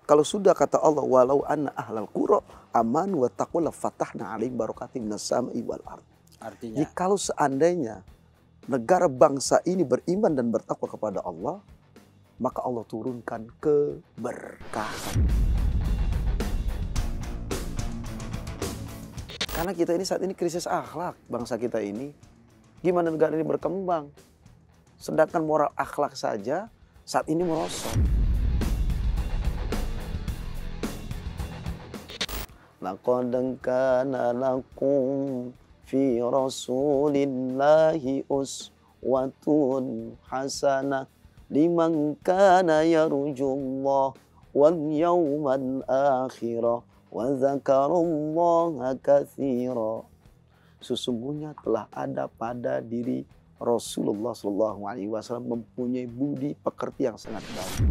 Kalau sudah kata Allah, walau anna ahlal qura amanu wa taqwa la fatahna 'alaihim barakatim minas sama'i wal ardh. Artinya, Jadi kalau seandainya negara bangsa ini beriman dan bertakwa kepada Allah, maka Allah turunkan keberkahan. Karena kita ini saat ini krisis akhlak bangsa kita ini. Gimana negara ini berkembang? Sedangkan moral akhlak saja saat ini merosot. Laqad kana lakum fi rasulillahi uswatun hasanah liman kana yarjullah wal yawmal akhirah wa dzakarallaha katsira. Sesungguhnya telah ada pada diri Rasulullah SAW mempunyai budi pekerti yang sangat baik.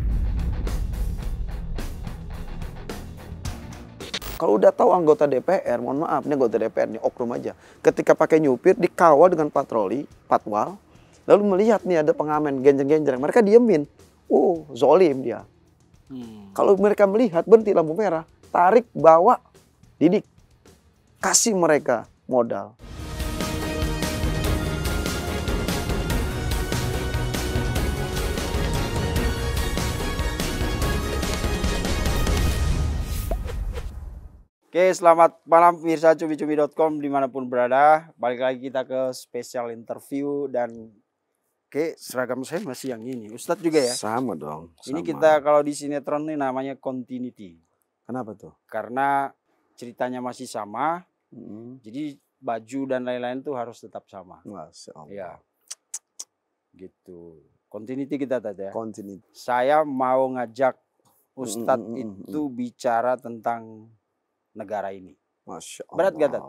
Kalau udah tahu anggota DPR, mohon maaf, ini anggota DPR nih, oknum aja. Ketika pakai nyupir, dikawal dengan patroli, patwal, lalu melihat nih ada pengamen genjreng-genjreng, mereka diemin. Oh, zolim dia. Kalau mereka melihat, berhenti lampu merah, tarik, bawa, didik. Kasih mereka modal. oke, selamat malam pemirsa cumi-cumi.com dimanapun berada. Balik lagi kita ke spesial interview dan seragam saya masih yang ini. Ustadz juga ya? Sama dong. Ini sama. kita kalau di sinetron ini namanya continuity. Kenapa tuh? Karena ceritanya masih sama, jadi baju dan lain-lain tuh harus tetap sama. Masya Allah. Ya, gitu. Continuity kita tadi ya. Continuity. Saya mau ngajak Ustadz itu bicara tentang negara ini. Masya Allah. Berat gak, Tat?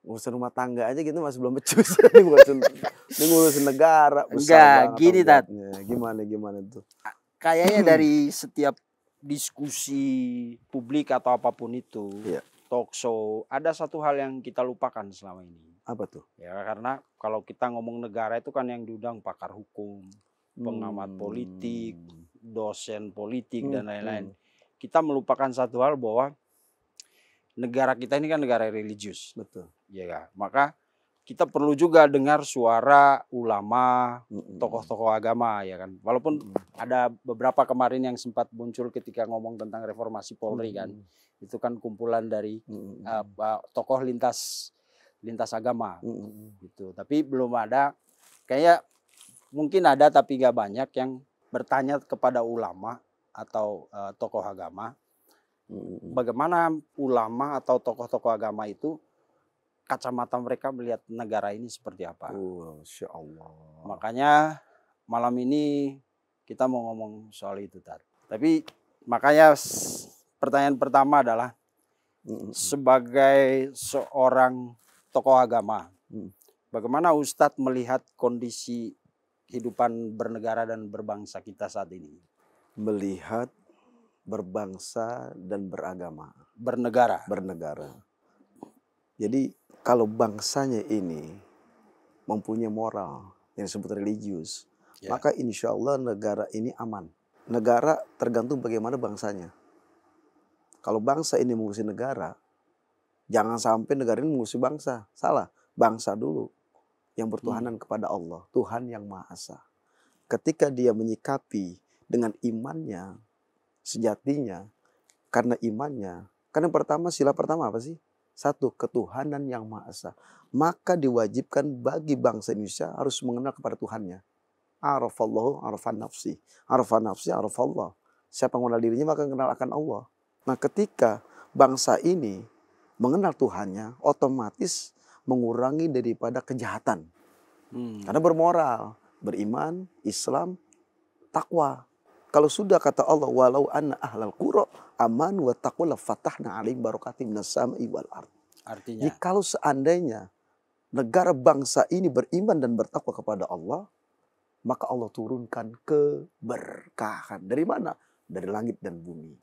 Urusan rumah tangga aja gitu masih belum becus. Ini ngurusin negara. Enggak, gini Tat. Gimana tuh? Kayaknya dari setiap diskusi publik atau apapun itu, talk show, ada satu hal yang kita lupakan selama ini. Apa tuh? Ya, karena kalau kita ngomong negara itu kan yang diundang pakar hukum, pengamat politik, dosen politik, dan lain-lain. Kita melupakan satu hal bahwa negara kita ini kan negara religius. Betul. Ya kan? Maka kita perlu juga dengar suara ulama, tokoh-tokoh agama, ya kan. Walaupun ada beberapa kemarin yang sempat muncul ketika ngomong tentang reformasi Polri kan. Itu kan kumpulan dari tokoh lintas agama gitu. Tapi belum ada, kayak mungkin ada tapi gak banyak yang bertanya kepada ulama atau tokoh agama. Bagaimana ulama atau tokoh-tokoh agama itu kacamata mereka melihat negara ini seperti apa? Masya Allah. Makanya malam ini kita mau ngomong soal itu, Tat. Tapi makanya pertanyaan pertama adalah sebagai seorang tokoh agama, bagaimana Ustadz melihat kondisi kehidupan bernegara dan berbangsa kita saat ini? Melihat berbangsa dan beragama. Bernegara. Jadi kalau bangsanya ini mempunyai moral yang disebut religius, maka insya Allah negara ini aman. Negara tergantung bagaimana bangsanya. Kalau bangsa ini mengurusi negara, jangan sampai negara ini mengurusi bangsa. Salah, bangsa dulu yang bertuhanan kepada Allah, Tuhan yang Maha Esa. Ketika dia menyikapi dengan imannya, sejatinya, karena imannya, karena pertama, sila pertama apa sih? Satu, ketuhanan yang Maha Esa. Maka diwajibkan bagi bangsa Indonesia harus mengenal kepada Tuhannya. Arafallahu arafan nafsi. Arafan nafsi arafallah. Siapa mengenal dirinya maka mengenal akan Allah. Nah ketika bangsa ini mengenal Tuhannya, otomatis mengurangi daripada kejahatan. Karena bermoral, beriman, Islam, takwa. Kalau sudah kata Allah, walau anna ahlal qura amanu wa taqwa la fatahna 'alaihim barakatim minas sama'i wal ardh. Artinya, jadi kalau seandainya negara bangsa ini beriman dan bertakwa kepada Allah, maka Allah turunkan keberkahan. Dari mana? Dari langit dan bumi.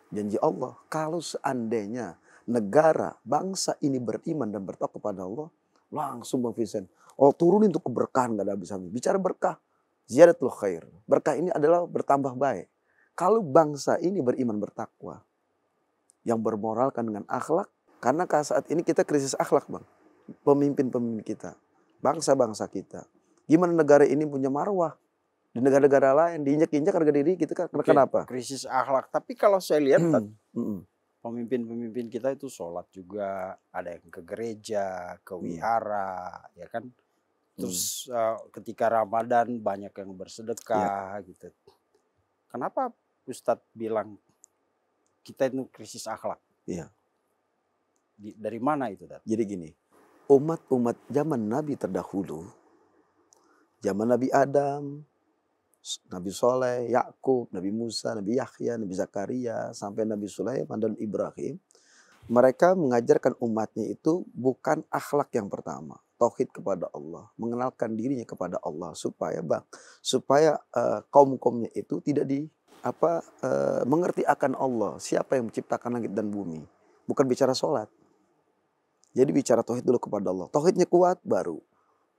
Janji Allah, kalau seandainya negara bangsa ini beriman dan bertakwa kepada Allah, langsung Bang Vincent, Allah turunin untuk keberkahan, gak ada habis-habis. Bicara berkah, ziyadatul khair. Berkah ini adalah bertambah baik. Kalau bangsa ini beriman bertakwa, yang bermoralkan dengan akhlak, karena saat ini kita krisis akhlak Bang. Pemimpin-pemimpin kita, bangsa-bangsa kita. Gimana negara ini punya marwah? Di negara-negara lain diinjak-injak harga diri kita kan. Kenapa? Krisis akhlak. Tapi kalau saya lihat pemimpin-pemimpin kita itu sholat juga, ada yang ke gereja, ke wihara, ya kan. Terus ketika Ramadan banyak yang bersedekah gitu. Kenapa Ustadz bilang kita itu krisis akhlak? Iya. Dari mana itu, Dad? Jadi gini, umat-umat zaman Nabi terdahulu, zaman Nabi Adam, Nabi Soleh, Yakub, Nabi Musa, Nabi Yahya, Nabi Zakaria, sampai Nabi Sulaiman dan Ibrahim, mereka mengajarkan umatnya itu bukan akhlak yang pertama, tauhid kepada Allah, mengenalkan dirinya kepada Allah supaya kaum-kaumnya itu tidak mengerti akan Allah, siapa yang menciptakan langit dan bumi, bukan bicara sholat. Jadi bicara tauhid dulu kepada Allah, tauhidnya kuat baru,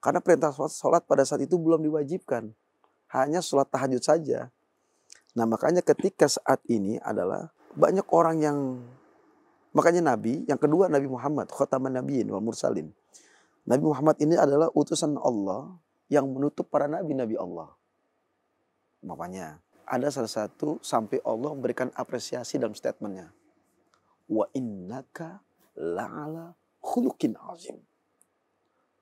karena perintah sholat pada saat itu belum diwajibkan. Hanya sholat tahajud saja. Nah makanya ketika saat ini adalah banyak orang yang, makanya Nabi, yang kedua Nabi Muhammad, khataman nabiyyin wal mursalin. Nabi Muhammad ini adalah utusan Allah yang menutup para nabi-nabi Allah. Makanya ada salah satu sampai Allah memberikan apresiasi dalam statementnya. Wa innaka la'ala khuluqin azim.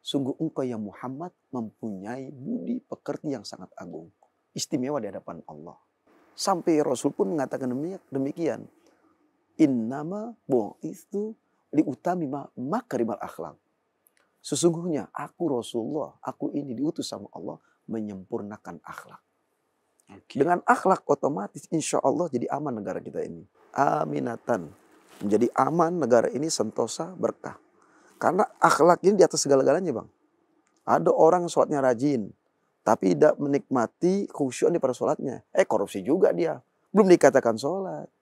Sungguh engkau ya Muhammad mempunyai budi pekerti yang sangat agung. Istimewa di hadapan Allah. Sampai Rasul pun mengatakan demikian. Innama bu'itsu liutamima makarimal akhlak. Sesungguhnya aku Rasulullah, aku ini diutus sama Allah menyempurnakan akhlak. Dengan akhlak otomatis insya Allah jadi aman negara kita ini. Aminatan. Menjadi aman negara ini sentosa berkah. Karena akhlak ini di atas segala-galanya Bang. Ada orang sholatnya rajin, tapi tidak menikmati khusyuan pada sholatnya. Korupsi juga dia. Belum dikatakan sholat.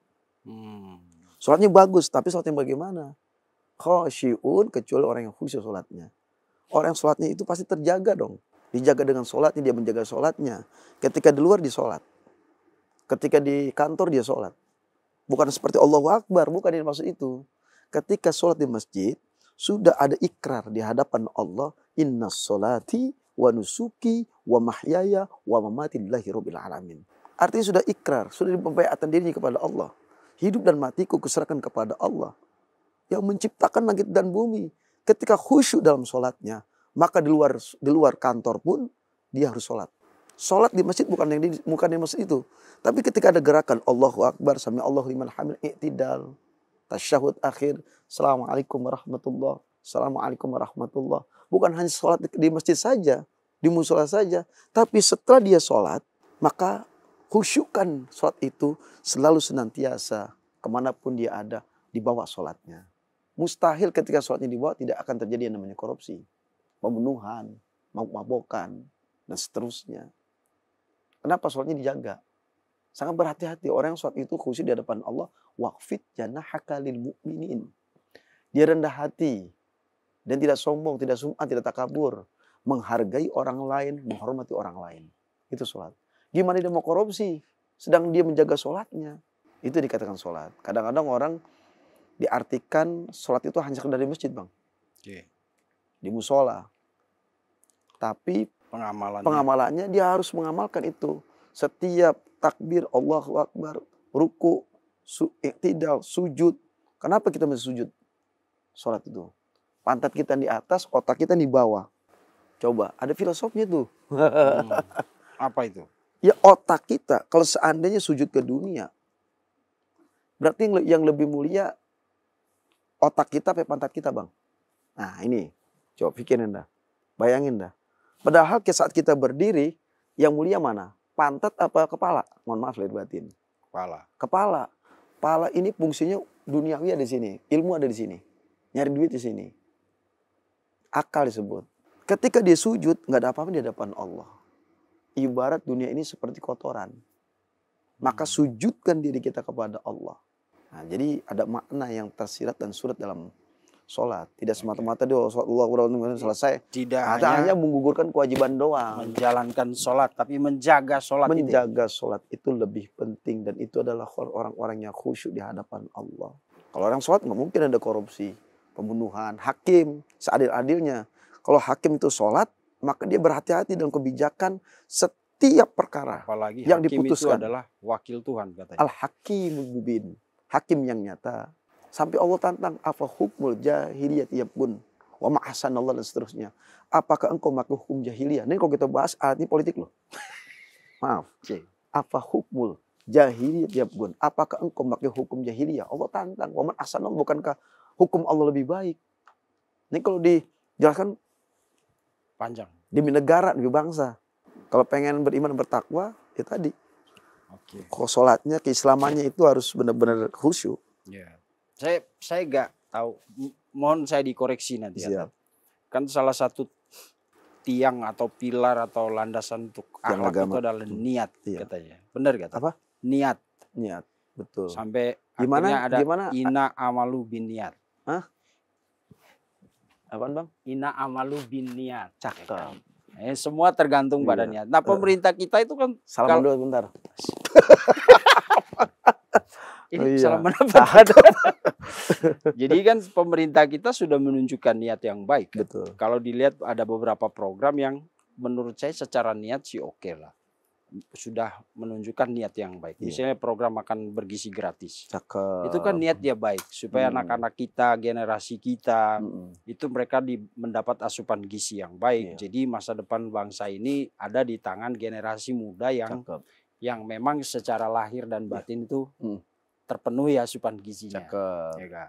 Sholatnya bagus, tapi sholatnya bagaimana? Khusyun kecuali orang yang khusyuk sholatnya. Orang yang sholatnya itu pasti terjaga dong. Dijaga dengan sholatnya, dia menjaga sholatnya. Ketika di luar dia sholat. Ketika di kantor dia sholat. Bukan seperti Allahu Akbar, bukan yang maksud itu. Ketika sholat di masjid, sudah ada ikrar di hadapan Allah, inna sholati wa nusuki wa mahyaya wa mamati lillahi rabbil alamin. Artinya sudah ikrar, sudah membaiatkan dirinya kepada Allah. Hidup dan matiku kuserahkan kepada Allah yang menciptakan langit dan bumi. Ketika khusyuk dalam sholatnya, maka di luar kantor pun dia harus sholat. Sholat di masjid bukan di masjid itu. Tapi ketika ada gerakan Allahu Akbar, sami Allahu liman hamid, i'tidal, tasyahud akhir, Assalamualaikum warahmatullah, Assalamualaikum warahmatullah. Bukan hanya sholat di masjid saja, di musola saja. Tapi setelah dia sholat, maka khusyukkan sholat itu selalu senantiasa. Kemanapun dia ada, dibawa sholatnya. Mustahil ketika sholatnya dibawa tidak akan terjadi yang namanya korupsi, pembunuhan, mabuk-mabukan, dan seterusnya. Kenapa sholatnya dijaga? Sangat berhati-hati. Orang yang sholat itu khusyuk di hadapan Allah. Waqfid janahaka lil mu'minin. Dia rendah hati. Dan tidak sombong, tidak sum'ah, tidak takabur. Menghargai orang lain, menghormati orang lain. Itu sholat. Gimana dia mau korupsi? Sedang dia menjaga sholatnya. Itu dikatakan sholat. Kadang-kadang orang diartikan sholat itu hanya sekedar di masjid Bang. Di musola. Tapi pengamalannya dia harus mengamalkan itu. Setiap takbir Allahu Akbar, ruku, i'tidal, sujud. Kenapa kita mesti sujud? Sholat itu. Pantat kita di atas, otak kita di bawah. Coba, ada filosofnya tuh. Apa itu? Ya otak kita, kalau seandainya sujud ke dunia, berarti yang lebih mulia otak kita apa pantat kita Bang? Nah ini, coba pikirin dah. Bayangin dah. Padahal saat kita berdiri, yang mulia mana? Pantat apa kepala? Mohon maaf lahir batin. Kepala. Kepala ini fungsinya duniawi ada di sini, ilmu ada di sini, nyari duit di sini, akal disebut. Ketika dia sujud, nggak ada apa-apa di hadapan Allah. Ibarat dunia ini seperti kotoran. Maka sujudkan diri kita kepada Allah. Nah, jadi ada makna yang tersirat dan surat dalam sholat. Tidak semata-mata dia sholat Allah selesai. Tidak hanya menggugurkan kewajiban doang. Menjalankan sholat, tapi menjaga sholat. Menjaga sholat itu lebih penting. Dan itu adalah orang-orang yang khusyuk di hadapan Allah. Kalau orang sholat nggak mungkin ada korupsi, pembunuhan. Hakim seadil-adilnya. Kalau hakim itu sholat, maka dia berhati-hati dalam kebijakan setiap perkara. Apalagi yang hakim diputuskan. Itu adalah wakil Tuhan katanya. Al-Hakimul Mubin. Hakim yang nyata. Sampai Allah tantang, apa hukmul jahiliyah yabgun wa ma'asanallah dan seterusnya. Apakah engkau memakai hukum jahiliyah? Ini kalau kita bahas ini politik loh. Maaf. Apa hukmul jahiliyah yabgun? Apakah engkau memakai hukum jahiliyah? Allah tantang, wa ma'asanallah, bukankah hukum Allah lebih baik? Ini kalau dijelaskan panjang. Demi negara, demi bangsa. Kalau pengen beriman bertakwa, ya tadi. Kalau sholatnya, keislamannya itu harus benar-benar khusyuk. Ya. Saya nggak tahu. Mohon saya dikoreksi nanti. Ya. Kan salah satu tiang atau pilar atau landasan untuk akhlak itu adalah niat, katanya. Benar gak? Apa? Niat. Niat, betul. Sampai akhirnya ada ina amalu bin niat. Hah? Apaan bang? Ina amalu bin niat. Cakep. Semua tergantung pada niat. Nah pemerintah kita itu kan. Salam dulu bentar. Ini salaman apa? Jadi kan pemerintah kita sudah menunjukkan niat yang baik. Betul. Kalau dilihat ada beberapa program yang menurut saya secara niat sih oke lah. Sudah menunjukkan niat yang baik. Misalnya program makan bergizi gratis. Cakep. Itu kan niat dia baik supaya anak-anak kita, generasi kita itu mereka mendapat asupan gizi yang baik. Jadi masa depan bangsa ini ada di tangan generasi muda yang memang secara lahir dan batin itu terpenuhi asupan gizinya. Cakep. Ya kan?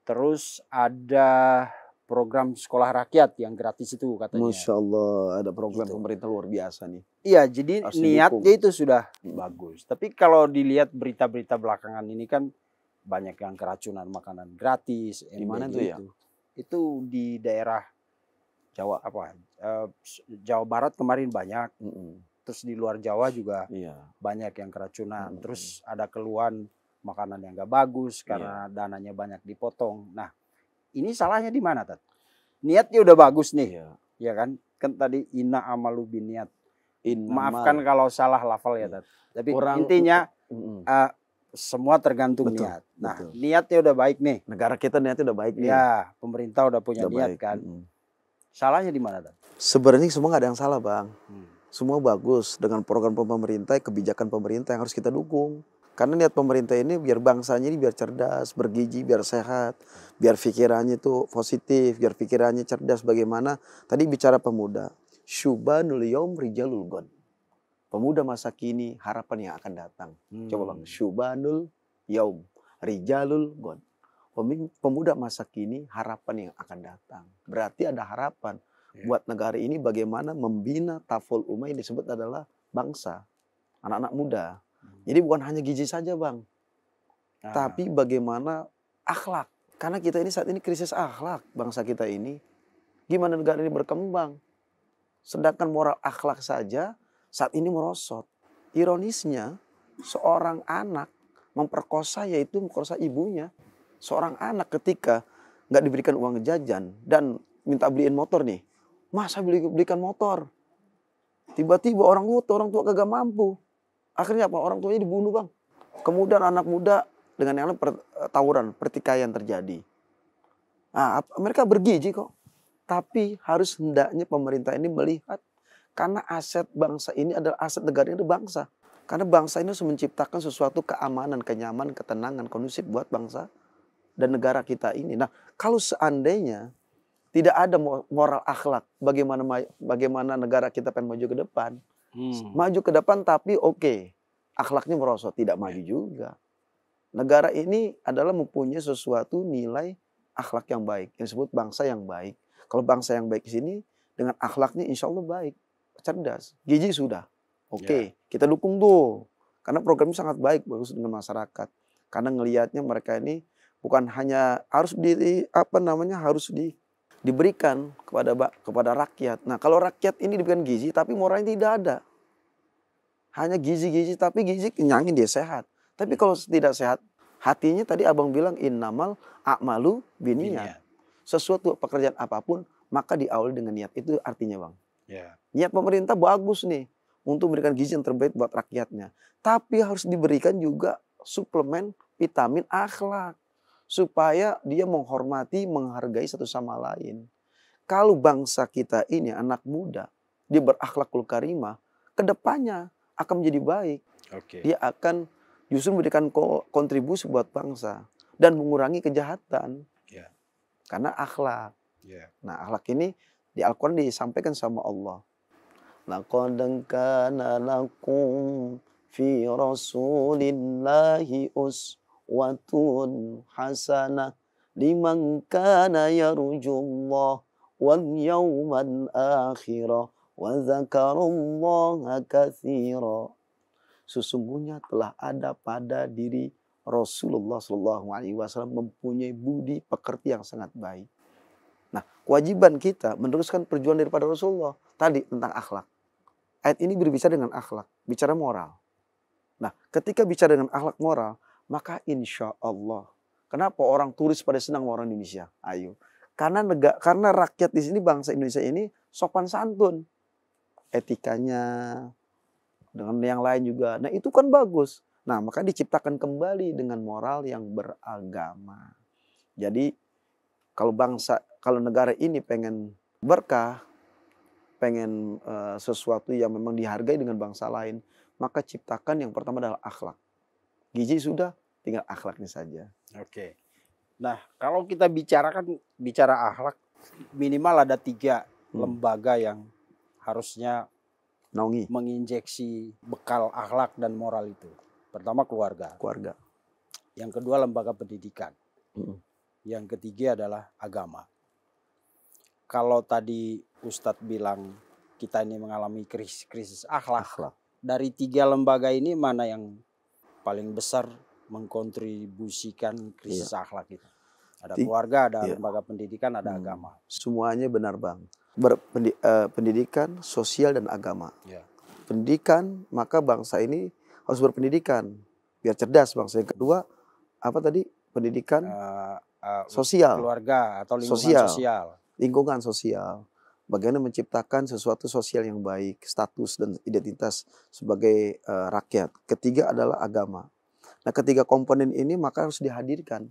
Terus ada program sekolah rakyat yang gratis itu katanya. Masya Allah, ada program pemerintah luar biasa nih. Iya, jadi niatnya itu sudah bagus. Tapi kalau dilihat berita-berita belakangan ini kan banyak yang keracunan makanan gratis. Di mana tuh ya? Itu di daerah Jawa Jawa Barat kemarin banyak. Terus di luar Jawa juga banyak yang keracunan. Terus ada keluhan makanan yang gak bagus karena dananya banyak dipotong. Nah, ini salahnya di mana, Tat? Niatnya udah bagus nih, ya kan? Kan tadi ina amalu bin niat. Maafkan kalau salah lafal ya, Tat. Tapi intinya semua tergantung niat. Nah, niatnya udah baik nih. Negara kita niatnya udah baik nih. Ya, pemerintah udah punya niat kan. Salahnya di mana, Tat? Sebenarnya semua nggak ada yang salah, Bang. Semua bagus dengan program pemerintah, kebijakan pemerintah yang harus kita dukung. Karena niat pemerintah ini biar bangsanya ini biar cerdas, bergizi, biar sehat, biar pikirannya itu positif, biar pikirannya cerdas. Bagaimana tadi bicara pemuda, syubanul yaum rijalul ghad. Pemuda masa kini harapan yang akan datang. Coba bang, syubanul yaum rijalul ghad. Pemuda masa kini harapan yang akan datang. Berarti ada harapan buat negara ini bagaimana membina taful ummah yang disebut adalah bangsa, anak-anak muda. Jadi bukan hanya gizi saja bang, tapi bagaimana akhlak. Karena kita ini saat ini krisis akhlak bangsa kita ini. Gimana negara ini berkembang. Sedangkan moral akhlak saja saat ini merosot. Ironisnya seorang anak memperkosa yaitu memperkosa ibunya. Seorang anak ketika nggak diberikan uang jajan dan minta beliin motor nih. Masa belikan motor? Tiba-tiba orang tua kagak mampu. Akhirnya apa? Orang tuanya dibunuh bang. Kemudian anak muda dengan yang lain tawuran, pertikaian terjadi. Nah, mereka bergizi kok. Tapi harus hendaknya pemerintah ini melihat. Karena aset bangsa ini adalah aset negara ini bangsa. Karena bangsa ini harus menciptakan sesuatu keamanan, kenyamanan, ketenangan, kondusif buat bangsa dan negara kita ini. Nah kalau seandainya tidak ada moral akhlak, bagaimana negara kita pengen maju ke depan. Maju ke depan tapi akhlaknya merosot, tidak maju juga. Negara ini adalah mempunyai sesuatu nilai akhlak yang baik, yang disebut bangsa yang baik. Kalau bangsa yang baik di sini dengan akhlaknya insya Allah baik, cerdas, gizi sudah. Kita dukung tuh. Karena programnya sangat baik, bagus dengan masyarakat. Karena ngelihatnya mereka ini bukan hanya harus diberikan kepada rakyat. Nah, kalau rakyat ini diberikan gizi tapi moralnya tidak ada. Hanya gizi-gizi tapi gizi kenyangin dia sehat. Tapi kalau tidak sehat, hatinya tadi abang bilang innamal a'malu binniyat. sesuatu pekerjaan apapun, maka diawali dengan niat. Itu artinya, Bang. Ya. Niat pemerintah bagus nih untuk memberikan gizi yang terbaik buat rakyatnya. Tapi harus diberikan juga suplemen vitamin akhlak. Supaya dia menghormati, menghargai satu sama lain. Kalau bangsa kita ini anak muda, dia berakhlakul karimah, kedepannya akan menjadi baik. Oke. Dia akan justru memberikan kontribusi buat bangsa dan mengurangi kejahatan. Ya. Karena akhlak. Ya. Nah, akhlak ini di Al-Quran disampaikan sama Allah. Laqad kana lakum fi rasulillahi uswatun hasanah liman kana yarjullah wal yawmal akhirah wa dzakarallaha katsira. Sesungguhnya telah ada pada diri Rasulullah SAW mempunyai budi pekerti yang sangat baik. Nah, kewajiban kita meneruskan perjuangan daripada Rasulullah tadi tentang akhlak. Ayat ini berbicara dengan akhlak, bicara moral. Nah, ketika bicara dengan akhlak moral, maka insya Allah, kenapa orang turis pada senang orang Indonesia? Ayo, karena rakyat di sini, bangsa Indonesia ini sopan santun, etikanya dengan yang lain juga. Nah, itu kan bagus. Nah, maka diciptakan kembali dengan moral yang beragama. Jadi kalau negara ini pengen berkah, pengen sesuatu yang memang dihargai dengan bangsa lain, maka ciptakan yang pertama adalah akhlak. Gizi sudah, tinggal akhlaknya saja. Oke. Nah, kalau kita bicara akhlak, minimal ada 3 lembaga yang harusnya menginjeksi bekal akhlak dan moral itu. Pertama keluarga. Yang kedua lembaga pendidikan. Yang ketiga adalah agama. Kalau tadi Ustadz bilang kita ini mengalami krisis akhlak. Dari 3 lembaga ini mana yang paling besar mengkontribusikan krisis akhlak itu? Ada keluarga, ada lembaga pendidikan, ada agama. Semuanya benar, Bang. Pendidikan, sosial, dan agama. Ya. Pendidikan, maka bangsa ini harus berpendidikan biar cerdas bangsa. Yang kedua, apa tadi? Pendidikan, sosial, keluarga atau lingkungan sosial. Lingkungan sosial. Bagaimana menciptakan sesuatu sosial yang baik, status dan identitas sebagai rakyat. Ketiga adalah agama. Nah, ketiga komponen ini maka harus dihadirkan.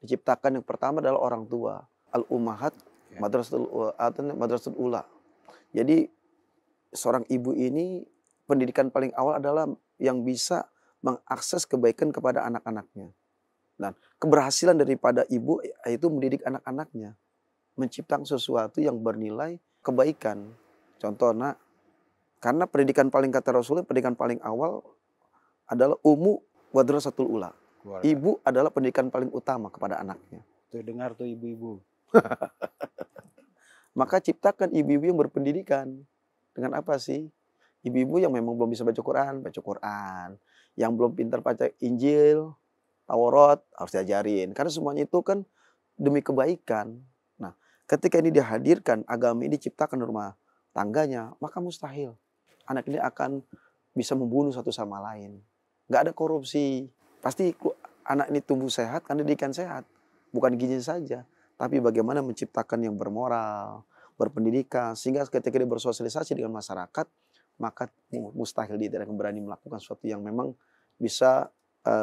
Diciptakan yang pertama adalah orang tua, al-ummahat, madrasatul ula. Jadi seorang ibu ini pendidikan paling awal adalah yang bisa mengakses kebaikan kepada anak-anaknya. Dan keberhasilan daripada ibu itu mendidik anak-anaknya, menciptakan sesuatu yang bernilai kebaikan. Contohnya, karena pendidikan paling kata Rasulullah, pendidikan paling awal adalah madrasatul ula. Ibu adalah pendidikan paling utama kepada anaknya. Tuh dengar tuh ibu-ibu. Maka ciptakan ibu-ibu yang berpendidikan. Dengan apa sih? Ibu-ibu yang memang belum bisa baca Quran. Yang belum pintar baca Injil, Taurat, harus diajarin. Karena semuanya itu kan demi kebaikan. Nah, ketika ini dihadirkan, agama ini diciptakan rumah tangganya, maka mustahil anak ini akan bisa membunuh satu sama lain. Gak ada korupsi. Pasti anak ini tumbuh sehat karena didikan sehat. Bukan gizi saja, tapi bagaimana menciptakan yang bermoral, berpendidikan, sehingga ketika dia bersosialisasi dengan masyarakat, maka mustahil dia tidak akan berani melakukan sesuatu yang memang bisa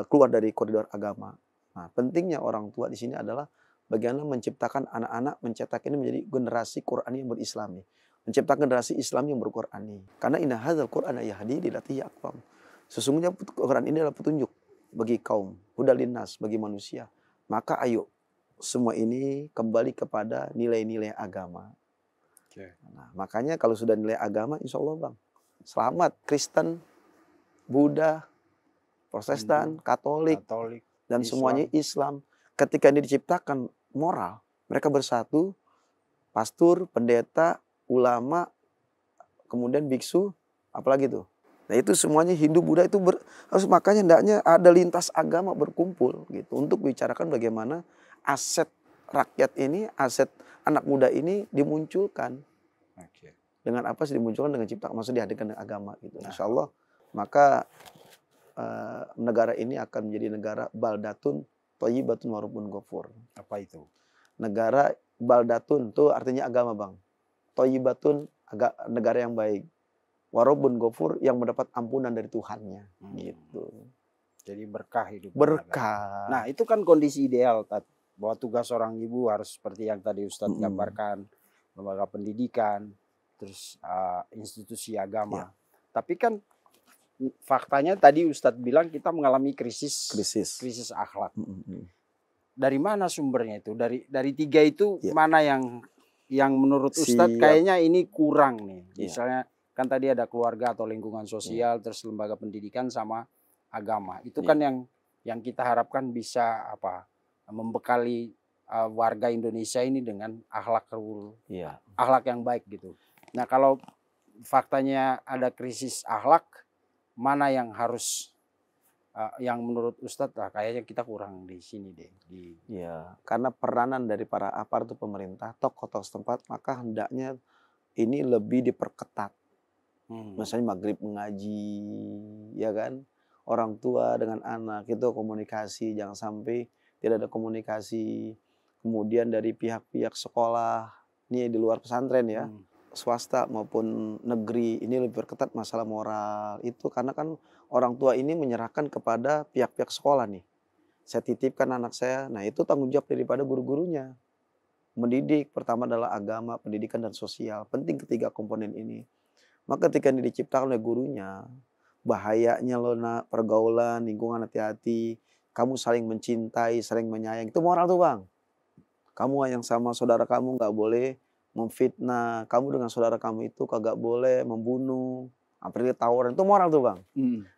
keluar dari koridor agama. Nah, pentingnya orang tua di sini adalah bagaimana menciptakan anak-anak, mencetak ini menjadi generasi Qurani yang berislami, menciptakan generasi Islam yang berqurani. Karena inna hadzal Qur'ana yahdi lillati hiya aqwam. Sesungguhnya Quran ini adalah petunjuk bagi kaum, hudal linnas, bagi manusia. Maka ayo semua ini kembali kepada nilai-nilai agama. Nah, makanya kalau sudah nilai agama, insya Allah, Bang, selamat. Kristen, Buddha, Protestan, Katolik, dan semuanya Islam. Ketika ini diciptakan moral, mereka bersatu, pastor, pendeta, ulama, kemudian biksu, apalagi tuh. Nah, itu semuanya Hindu, Buddha itu harus, makanya hendaknya ada lintas agama berkumpul gitu untuk bicarakan bagaimana aset rakyat ini, aset anak muda ini dimunculkan. Dengan apa sih dimunculkan? Dengan cipta, maksudnya dihadirkan dengan agama gitu. Insya Allah, maka negara ini akan menjadi negara baldatun thayyibatun warabun ghafur. Apa itu? Negara baldatun tuh artinya agama bang. Thayyibatun negara yang baik. Warobun ghafur yang mendapat ampunan dari Tuhannya. Gitu. Jadi berkah hidup. Berkah. Nah itu kan kondisi ideal, Tat. Bahwa tugas seorang ibu harus seperti yang tadi Ustadz gambarkan. Lembaga pendidikan, terus institusi agama. Tapi kan faktanya tadi Ustadz bilang kita mengalami krisis akhlak. Dari mana sumbernya itu? Dari tiga itu mana yang menurut Ustadz kayaknya ini kurang nih. Misalnya kan tadi ada keluarga atau lingkungan sosial, terus lembaga pendidikan sama agama. Itu kan yang kita harapkan bisa membekali warga Indonesia ini dengan akhlak yang baik gitu. Nah kalau faktanya ada krisis akhlak, mana yang harus yang menurut Ustadz kayaknya kita kurang di sini deh. Karena peranan dari para aparat pemerintah, tokoh-tokoh setempat, maka hendaknya ini lebih diperketat. Misalnya maghrib mengaji, ya kan? Orang tua dengan anak itu komunikasi, jangan sampai tidak ada komunikasi. Kemudian dari pihak-pihak sekolah, ini di luar pesantren ya, swasta maupun negeri, ini lebih berketat masalah moral. Itu karena kan orang tua ini menyerahkan kepada pihak-pihak sekolah nih. Saya titipkan anak saya, nah itu tanggung jawab daripada guru-gurunya. Mendidik, pertama adalah agama, pendidikan, dan sosial. Penting ketiga komponen ini. Maka ketika ini diciptakan oleh gurunya, bahayanya pergaulan, lingkungan hati-hati, kamu saling mencintai, saling menyayangi, itu moral tuh bang. Kamu yang sama saudara kamu nggak boleh memfitnah, kamu dengan saudara kamu itu kagak boleh membunuh, apalagi tawuran, itu moral tuh bang.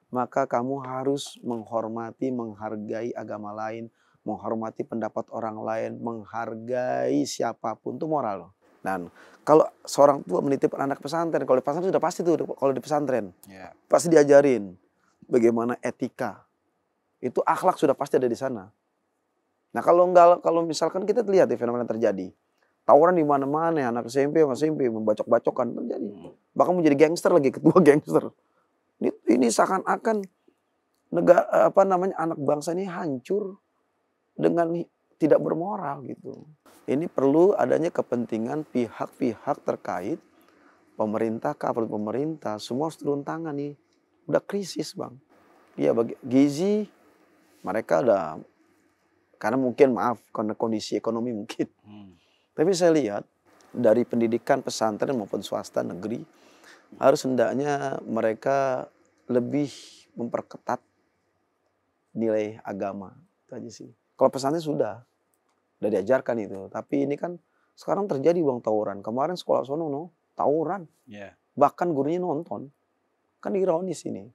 Maka kamu harus menghormati, menghargai agama lain, menghormati pendapat orang lain, menghargai siapapun, itu moral loh. Dan kalau seorang tua menitipkan anak pesantren, kalau di pesantren sudah pasti tuh, kalau di pesantren pasti diajarin bagaimana etika, itu akhlak sudah pasti ada di sana. Nah kalau misalkan kita lihat di fenomena terjadi, tawuran di mana-mana, anak SMP sama SMP membacok-bacokkan terjadi, bahkan menjadi gangster lagi, ketua gangster. Ini seakan-akan negara anak bangsa ini hancur dengan tidak bermoral gitu. Ini perlu adanya kepentingan pihak-pihak terkait, pemerintah, aparat pemerintah, semua harus turun tangan nih. Udah krisis bang. Iya bagi gizi mereka udah, karena mungkin karena kondisi ekonomi mungkin. Tapi saya lihat dari pendidikan pesantren maupun swasta negeri harus hendaknya mereka lebih memperketat nilai agama. Itu aja sih. Kalau pesantren sudah diajarkan itu. Tapi ini kan sekarang terjadi bang tawuran. Kemarin sekolah sono tawuran. Bahkan gurunya nonton. Kan ironis ini.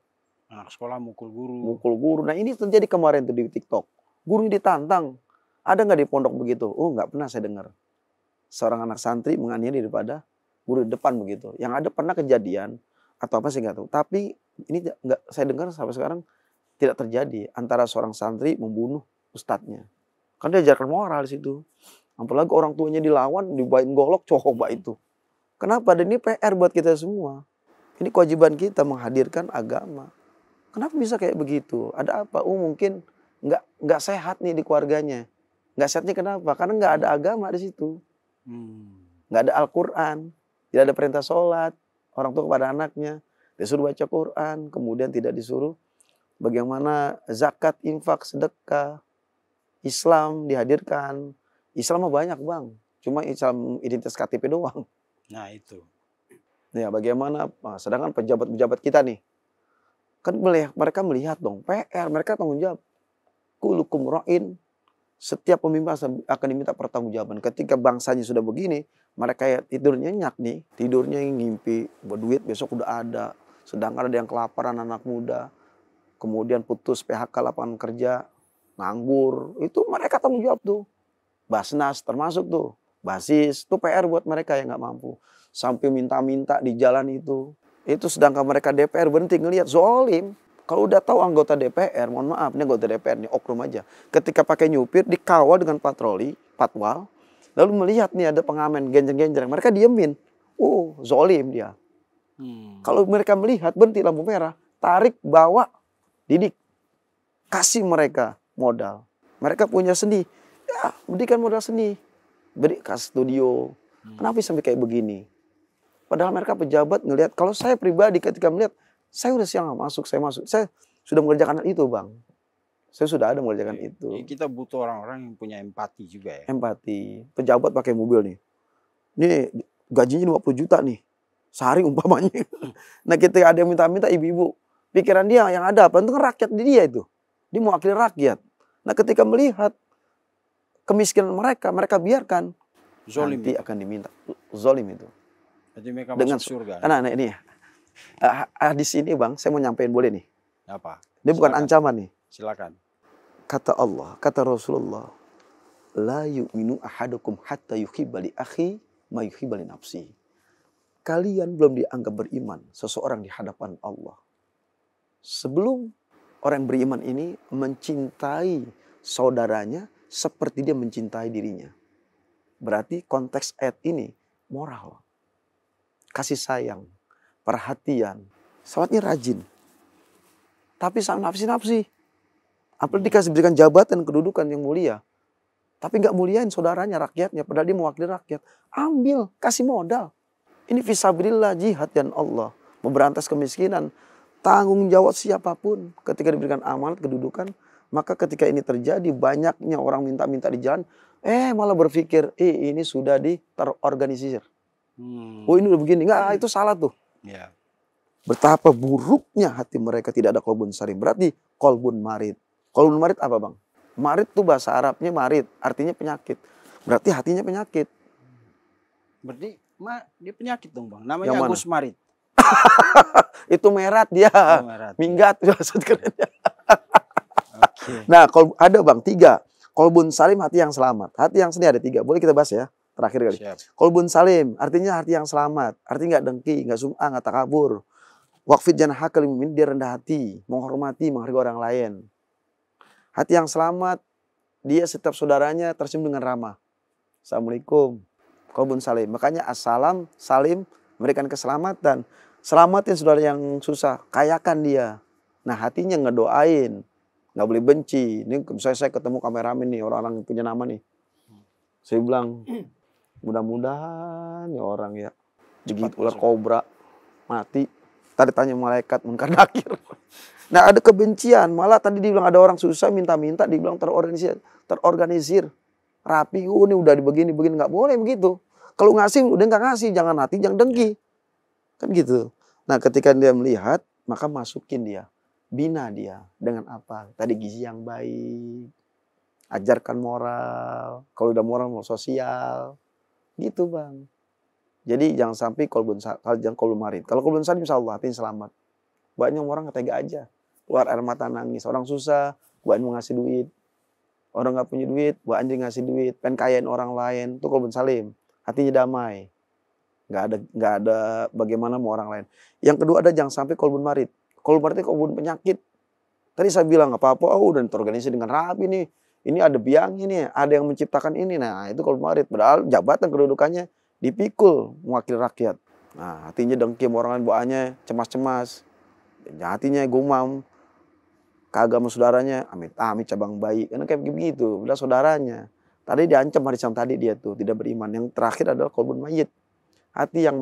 Anak sekolah mukul guru. Mukul guru. Nah ini terjadi kemarin tuh di TikTok. Gurunya ditantang. Ada nggak di pondok begitu? Oh nggak pernah saya dengar. Seorang anak santri menganiaya daripada guru di depan begitu. Yang ada pernah kejadian atau apa saya nggak tahu. Tapi ini nggak saya dengar sampai sekarang tidak terjadi antara seorang santri membunuh ustadznya. Kan dia ajarkan moral di situ. Apalagi orang tuanya dilawan, dibawain golok, coba itu. Kenapa? Dan ini PR buat kita semua. Ini kewajiban kita menghadirkan agama. Kenapa bisa kayak begitu? Ada apa? Mungkin nggak sehat nih di keluarganya. Nggak sehatnya kenapa? Karena nggak ada agama di situ. Nggak ada Al-Quran. Tidak ada perintah sholat. Orang tua kepada anaknya. Disuruh baca Quran. Kemudian tidak disuruh bagaimana zakat, infak, sedekah. Islam dihadirkan. Islam mah banyak bang. Cuma Islam identitas KTP doang. Nah itu. Ya bagaimana, sedangkan pejabat-pejabat kita nih. Kan mereka melihat dong, PR, mereka tanggung jawab. Kulukum ra'in. Setiap pemimpin akan diminta pertanggungjawaban. Ketika bangsanya sudah begini, mereka tidur nyenyak nih. Tidurnya ngimpi, berduit besok udah ada. Sedangkan ada yang kelaparan anak muda. Kemudian putus PHK lapangan kerja. Nganggur, itu mereka tanggung jawab tuh. Basnas termasuk tuh, basis, itu PR buat mereka yang nggak mampu. Sampai minta-minta di jalan itu. Itu sedangkan mereka DPR berhenti ngelihat zolim. Kalau udah tahu anggota DPR, mohon maaf, ini anggota DPR nih oknum aja. Ketika pakai nyupir, dikawal dengan patroli, patwal, lalu melihat nih ada pengamen genjreng-genjreng, mereka diemin. Zolim dia. Kalau mereka melihat berhenti lampu merah, tarik, bawa, didik, kasih mereka modal. Mereka punya seni. Ya, berikan modal seni. beri ke studio. Kenapa sampai kayak begini? Padahal mereka pejabat ngelihat, kalau saya pribadi ketika melihat, saya udah siang masuk, saya masuk. Saya sudah mengerjakan hal itu, Bang. Saya sudah ada mengerjakan itu. Jadi kita butuh orang-orang yang punya empati juga ya. Empati. Pejabat pakai mobil nih. Ini gajinya 50 juta nih. Sehari umpamanya. Nah ketika ada yang minta-minta ibu-ibu, pikiran dia yang ada apa? Itu kan rakyat di dia itu. Dia mewakili rakyat. Nah ketika melihat kemiskinan mereka, mereka biarkan. Zolim nanti itu. akan diminta. Zolim itu. Jadi mereka Dengan masuk surga. Nah ini ya. Hadis ini Bang, saya mau nyampein boleh nih. Apa? Dia bukan Silakan. ancaman nih. Silakan. Kata Allah, kata Rasulullah, la yu'minu ahadukum hatta yuhibba li akhi ma yuhibba li nafsi. Kalian belum dianggap beriman seseorang di hadapan Allah sebelum orang beriman ini mencintai saudaranya seperti dia mencintai dirinya. Berarti konteks ayat ini moral, kasih sayang, perhatian. Sahabatnya rajin, tapi sama nafsi-nafsi. Apalagi dikasih berikan jabatan kedudukan yang mulia, tapi nggak muliain saudaranya, rakyatnya, padahal dia mewakili rakyat. Ambil, kasih modal. Ini fisabilillah, jihad dan Allah, memberantas kemiskinan. Tanggung jawab siapapun ketika diberikan amanat kedudukan, maka ketika ini terjadi banyaknya orang minta-minta di jalan, malah berpikir, ini sudah terorganisir. Oh ini udah begini, nggak, itu salah tuh. Ya. Betapa buruknya hati mereka, tidak ada qalbun salim. Berarti qalbun marid. Qalbun marid apa Bang? Marid tuh bahasa Arabnya marid, artinya penyakit. Berarti hatinya penyakit. Berarti dia penyakit dong Bang. Namanya Agus Marid. Itu merat dia. Oh, merat. Minggat maksud kerennya. Okay. Nah, kalau ada Bang 3. Qalbun salim, hati yang selamat. Hati yang sini ada 3. Boleh kita bahas ya? Terakhir kali. Qalbun salim artinya hati yang selamat. Artinya nggak dengki, nggak sum'ah, nggak takabur. Waqfid janahaka lil mu'min, dia rendah hati, menghormati, menghargai orang lain. Hati yang selamat, dia setiap saudaranya tersenyum dengan ramah. Assalamualaikum. Qalbun salim. Makanya assalam, salim, memberikan keselamatan. Selamatin saudara yang susah, kayakan dia. Nah hatinya ngedoain, nggak boleh benci. Ini misalnya saya ketemu kameramen nih, orang-orang punya nama nih. Saya bilang, mudah-mudahan ya orang ya digigit ular kobra, mati. Tadi tanya malaikat munkar nakir. Nah ada kebencian, malah tadi dibilang ada orang susah minta-minta, dibilang terorganisir, rapi. Ini udah begini, nggak boleh begitu. Kalau ngasih udah nggak ngasih, jangan hati, jangan dengki, kan gitu. Nah ketika dia melihat, maka masukin dia, bina dia dengan apa? Tadi gizi yang baik, ajarkan moral. Kalau udah moral sosial, gitu Bang. Jadi jangan sampai qalbun marid. Kalau qalbun salim insya Allah hatinya selamat. Banyak orang tega aja, keluar air mata nangis. Orang susah, buat mau ngasih duit. Orang nggak punya duit, buat anjing ngasih duit. Pengen kayain orang lain, itu qalbun salim. Hatinya damai. Nggak ada bagaimana mau orang lain. Yang kedua ada jangan sampai qalbun marid. Qalbun marid itu qalbun penyakit. Tadi saya bilang nggak apa-apa, udah terorganisir dengan rapi nih. Ini ada biang ini, ada yang menciptakan ini. Nah itu qalbun marid. Padahal jabatan kedudukannya dipikul mewakili rakyat. Nah hatinya dengki orang lain, bawaannya cemas-cemas. Hatinya gumam. Kagak sama saudaranya, amit-amit cabang bayi. Karena kayak begitu, udah saudaranya. Tadi diancam hadis yang tadi dia tuh tidak beriman. Yang terakhir adalah qalbun mayyit. Hati yang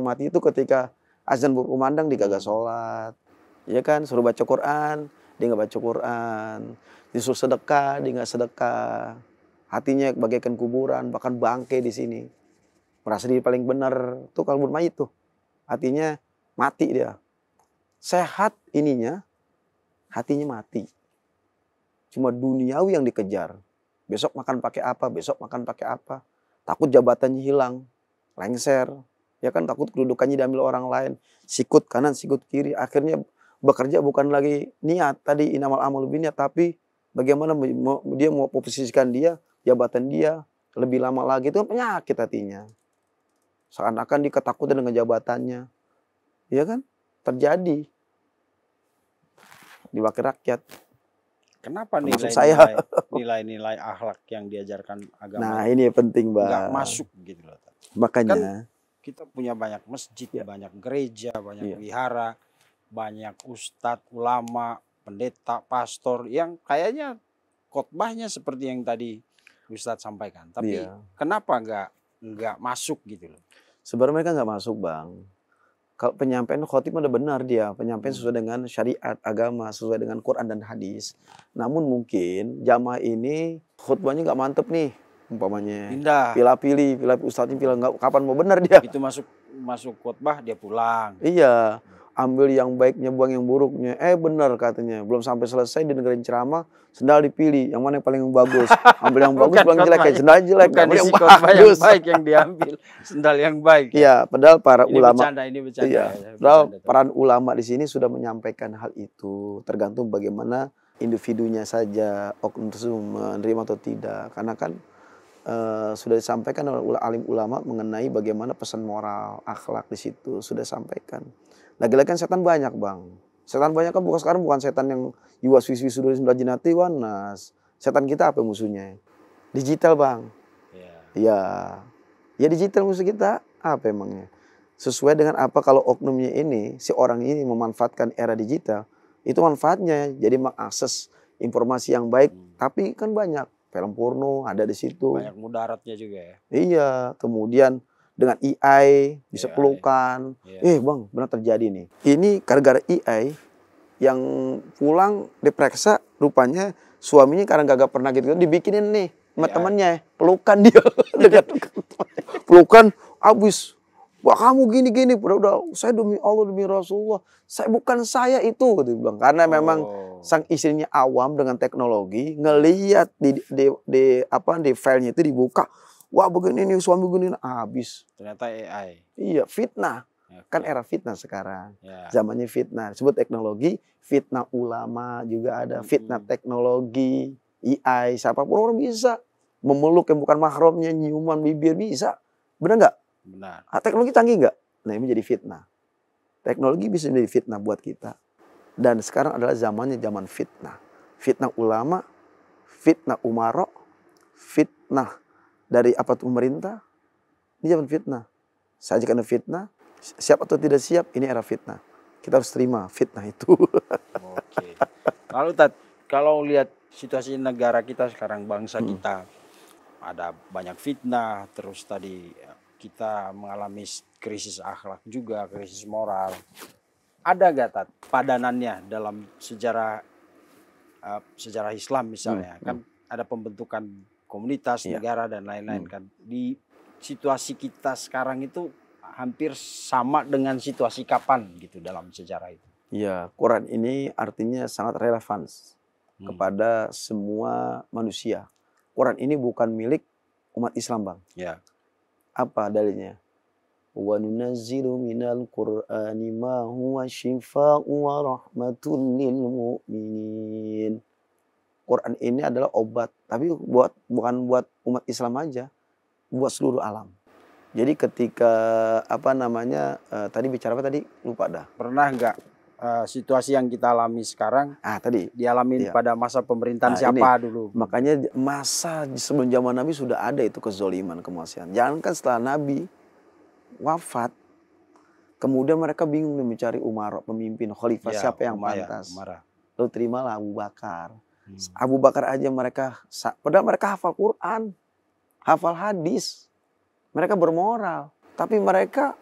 mati itu ketika azan berkumandang dia kagak sholat. Ya kan, suruh baca Quran, dia nggak baca Quran. Disuruh sedekah, dia nggak sedekah. Hatinya bagaikan kuburan, bahkan bangkai di sini. Merasa diri paling benar, tuh qalbun mayyit tuh. Hatinya mati dia. Sehat ininya, hatinya mati. Cuma duniawi yang dikejar. Besok makan pakai apa, besok makan pakai apa. Takut jabatannya hilang, lengser. Ya kan, takut kedudukannya diambil orang lain. Sikut kanan, sikut kiri. Akhirnya bekerja bukan lagi niat. Tadi inamal amalu binniyat, tapi bagaimana dia mau posisikan dia, jabatan dia lebih lama lagi. Itu kan penyakit hatinya. Seakan-akan dia ketakutan dengan jabatannya. Ya kan? Terjadi di wakil rakyat. Kenapa nilai-nilai akhlak yang diajarkan agama? Nah ini penting Bang. Nggak masuk gitu loh. Makanya kan kita punya banyak masjid, banyak gereja, banyak wihara, banyak ustadz, ulama, pendeta, pastor yang kayaknya khotbahnya seperti yang tadi Ustadz sampaikan. Tapi Iya. kenapa nggak masuk gitu loh? Sebenarnya mereka nggak masuk, Bang. Kalau penyampaian khotib udah benar dia, penyampaian sesuai dengan syariat, agama, sesuai dengan Quran dan hadis. Namun mungkin jamaah ini khutbahnya nggak mantep nih, umpamanya. Pindah. Pilih-pilih ustadznya pilih nggak, kapan mau benar dia. Itu masuk khutbah dia pulang. Iya, ambil yang baiknya, buang yang buruknya. Benar katanya, belum sampai selesai didengerin ceramah, sendal dipilih, yang mana yang paling bagus. Ambil yang bagus, buang jelek, kayak sendal jelek. Bukan ambil isi yang khutbah yang bagus. baik yang diambil, sendal yang baik. Iya, padahal para ulama. Ini bercanda. Iya, Ya, padahal bercanda, peran ulama di sini sudah menyampaikan hal itu. Tergantung bagaimana individunya saja, oknum tersebut menerima atau tidak. Karena kan sudah disampaikan oleh alim ulama mengenai bagaimana pesan moral, akhlak di situ sudah disampaikan. Lagi-lagi kan setan banyak, Bang. Setan banyak kan sekarang bukan setan yang yuwaswis sudah jinati wanas. Setan kita apa musuhnya? Digital, Bang. Ya digital musuh kita apa emangnya? Sesuai dengan apa kalau oknumnya ini, si orang ini memanfaatkan era digital, itu manfaatnya jadi mengakses informasi yang baik, tapi kan banyak film porno ada di situ. Banyak mudaratnya juga ya. Iya, kemudian dengan AI bisa pelukan. Bang, benar terjadi nih. Ini gara-gara AI yang pulang diperiksa rupanya suaminya karena gak pernah gitu dibikinin nih sama temannya, pelukan dia. Pelukan abis. Wah, kamu gini-gini, udah saya demi Allah, demi Rasulullah, bukan saya itu, gitu bilang. Karena memang sang istrinya awam dengan teknologi, ngelihat di filenya itu dibuka, wah begini nih suami begini, habis. Ternyata AI. Iya, fitnah. Kan era fitnah sekarang. Zamannya fitnah. Disebut teknologi, fitnah ulama juga ada, fitnah teknologi, AI, siapapun orang bisa memeluk yang bukan mahramnya, nyiuman bibir bisa. Benar nggak? Benar. Teknologi canggih nggak? Nah, ini menjadi fitnah. Teknologi bisa menjadi fitnah buat kita. Dan sekarang adalah zamannya zaman fitnah. Fitnah ulama, fitnah umara, fitnah dari aparat pemerintah. Ini zaman fitnah. Saja karena fitnah, siap atau tidak siap, ini era fitnah. Kita harus terima fitnah itu. Oke. Lalu kalau lihat situasi negara kita sekarang, bangsa kita, ada banyak fitnah, terus tadi kita mengalami krisis akhlak juga, krisis moral. Ada gak Tat padanannya dalam sejarah Islam misalnya? Kan ada pembentukan komunitas, negara dan lain-lain kan. Di situasi kita sekarang itu hampir sama dengan situasi kapan gitu dalam sejarah itu? Ya, Quran ini artinya sangat relevan kepada semua manusia. Quran ini bukan milik umat Islam, Bang. Ya. Apa dalilnya? Wa nunazzilu minal Qur'ani ma huwa syifaa'un wa rahmatun lil mu'minin. Quran ini adalah obat, tapi bukan buat umat Islam aja, buat seluruh alam. Jadi ketika tadi bicara apa tadi? Lupa dah. Pernah nggak situasi yang kita alami sekarang tadi dialami pada masa pemerintahan siapa dulu? Makanya masa sebelum zaman Nabi sudah ada itu kezoliman, kemaksiatan. Jangankan setelah Nabi wafat, kemudian mereka bingung mencari umara, pemimpin, khalifah, siapa yang pantas. Lalu terimalah Abu Bakar. Abu Bakar aja padahal mereka hafal Quran, hafal hadis, mereka bermoral, tapi mereka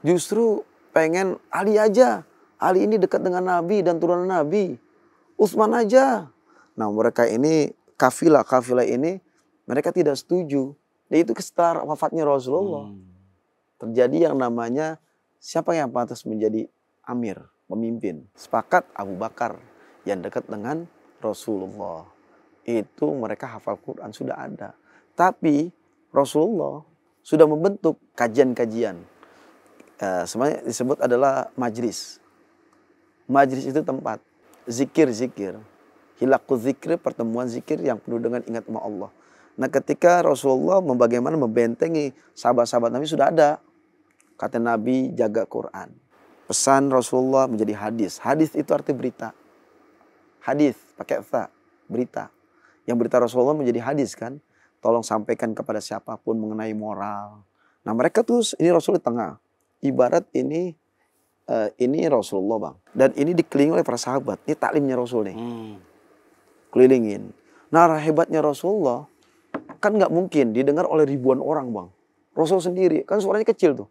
justru pengen Ali aja. Ali ini dekat dengan Nabi dan turunan Nabi. Utsman aja. Nah, mereka ini kafilah ini mereka tidak setuju. Dan itu setelah wafatnya Rasulullah. Terjadi yang namanya siapa yang pantas menjadi amir, pemimpin. Sepakat Abu Bakar yang dekat dengan Rasulullah. Itu mereka hafal Quran sudah ada. Tapi Rasulullah sudah membentuk kajian-kajian. Sebenarnya disebut adalah majlis. Majlis itu tempat zikir. Hilaqul zikir, pertemuan zikir yang penuh dengan ingat sama Allah. Nah, ketika Rasulullah bagaimana membentengi sahabat-sahabat Nabi sudah ada. Kata Nabi, jaga Quran. Pesan Rasulullah menjadi hadis. Hadis itu arti berita. Hadis pakai fa, berita. Yang berita Rasulullah menjadi hadis kan. Tolong sampaikan kepada siapapun mengenai moral. Nah, mereka tuh ini Rasul di tengah. Ibarat ini Rasulullah, Bang. Dan ini dikelilingi oleh para sahabat. Ini taklimnya Rasul nih. Kelilingin. Nah, hebatnya Rasulullah, Kan nggak mungkin didengar oleh ribuan orang bang. Rasul sendiri, kan suaranya kecil tuh.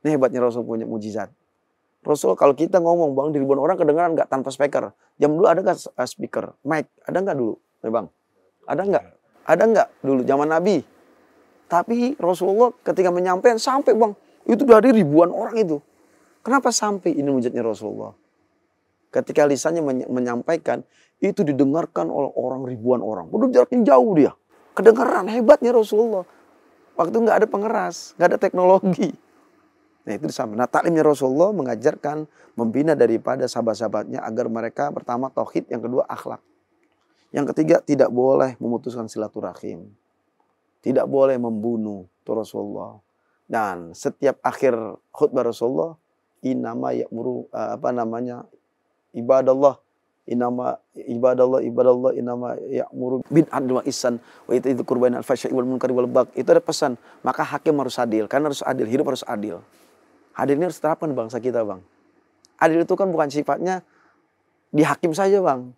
Ini hebatnya Rasul punya mujizat. Rasul kalau kita ngomong bang, di ribuan orang kedengaran nggak tanpa speaker. Jam dulu ada nggak speaker? Mic, ada nggak dulu? Bang, ada nggak? Ada nggak dulu zaman Nabi? Tapi Rasulullah ketika menyampaikan sampai bang, itu dari ribuan orang itu. Kenapa sampai ini mujizatnya Rasulullah? Ketika lisannya menyampaikan, itu didengarkan oleh orang ribuan orang. Udah jaraknya jauh dia. Kedengaran hebatnya Rasulullah. Waktu nggak ada pengeras, nggak ada teknologi. Nah itu sama. Nah taklimnya Rasulullah mengajarkan, membina daripada sahabat-sahabatnya agar mereka pertama tauhid, yang kedua akhlak. Yang ketiga tidak boleh memutuskan silaturahim. Tidak boleh membunuh itu Rasulullah. Dan setiap akhir khutbah Rasulullah, inama ya'muru ibadallah inama ya'muru bil adli wa ihsan wa ita'i dzil qurba wal fahsya'i wal munkari wal baghi. Itu ada pesan, maka hakim harus adil, karena harus adil, hidup harus adil. Adil ini harus terapkan bangsa kita, Bang. Adil itu kan bukan sifatnya di hakim saja, Bang.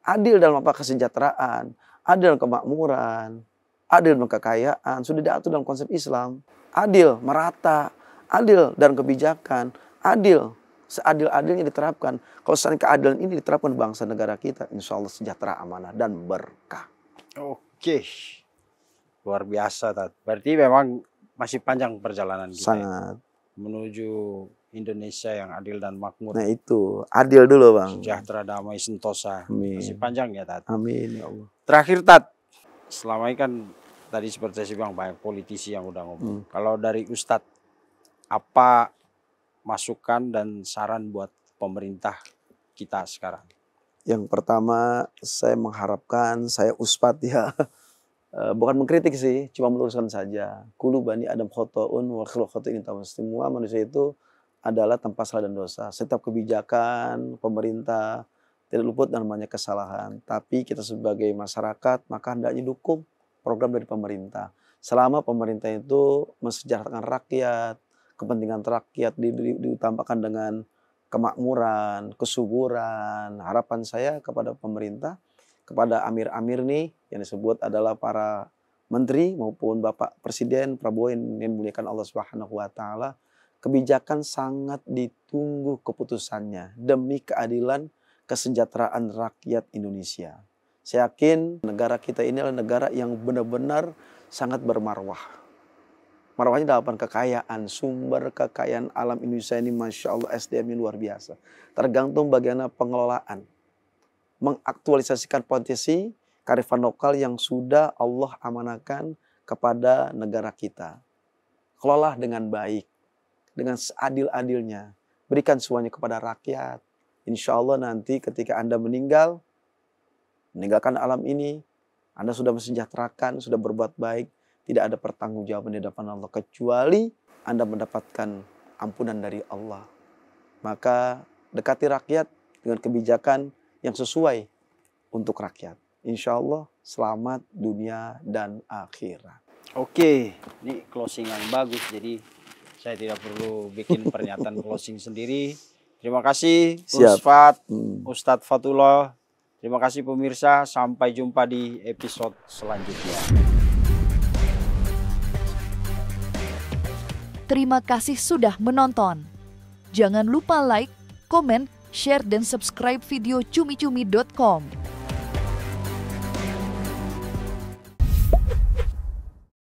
Adil dalam apa? Kesejahteraan, adil dalam kemakmuran, adil dalam kekayaan, sudah diatur dalam konsep Islam. Adil, merata, adil dalam kebijakan, adil, seadil-adilnya diterapkan. Kalau seandainya keadilan ini diterapkan di bangsa negara kita, insya Allah sejahtera, amanah, dan berkah. Oke, luar biasa, Tat. Berarti memang masih panjang perjalanan kita. Sangat. Menuju Indonesia yang adil dan makmur. Nah itu, adil dulu Bang. Sejahtera, damai, sentosa. Amin. Masih panjang ya, Tat. Amin ya Allah. Terakhir, Tat. Selama ini kan tadi seperti saya bilang banyak politisi yang udah ngomong. Kalau dari Ustadz, apa masukan dan saran buat pemerintah kita sekarang? Yang pertama, saya mengharapkan, saya Ustadz ya, bukan mengkritik sih, cuma meluruskan saja. Kullu bani Adam khotoun wa khairu khotoin tawab. Semua manusia itu adalah tanpa salah dan dosa. Setiap kebijakan pemerintah tidak luput dan banyak kesalahan. Tapi kita sebagai masyarakat maka hendaknya dukung program dari pemerintah. Selama pemerintah itu mensejahterakan rakyat, kepentingan rakyat diutamakan dengan kemakmuran, kesuburan. Harapan saya kepada pemerintah, kepada amir-amir nih yang disebut adalah para menteri maupun Bapak Presiden Prabowo yang dimuliakan Allah Subhanahu wa taala, kebijakan sangat ditunggu keputusannya demi keadilan kesejahteraan rakyat Indonesia. Saya yakin negara kita ini adalah negara yang benar-benar sangat bermarwah. Marwahnya dalam kekayaan, sumber kekayaan alam Indonesia ini Masya Allah SDM-nya luar biasa. Tergantung bagaimana pengelolaan. Mengaktualisasikan potensi kearifan lokal yang sudah Allah amanahkan kepada negara kita. Kelola dengan baik, dengan seadil-adilnya. Berikan semuanya kepada rakyat. Insya Allah nanti ketika Anda meninggalkan alam ini, Anda sudah mensejahterakan, sudah berbuat baik, tidak ada pertanggungjawaban di hadapan Allah kecuali Anda mendapatkan ampunan dari Allah. Maka dekati rakyat dengan kebijakan yang sesuai untuk rakyat. Insya Allah selamat dunia dan akhirat. Oke, ini closing yang bagus. Jadi saya tidak perlu bikin pernyataan closing sendiri. Terima kasih Ustadz Fatullah. Terima kasih pemirsa. Sampai jumpa di episode selanjutnya. Terima kasih sudah menonton. Jangan lupa like, komen, share, dan subscribe video cumi-cumi.com.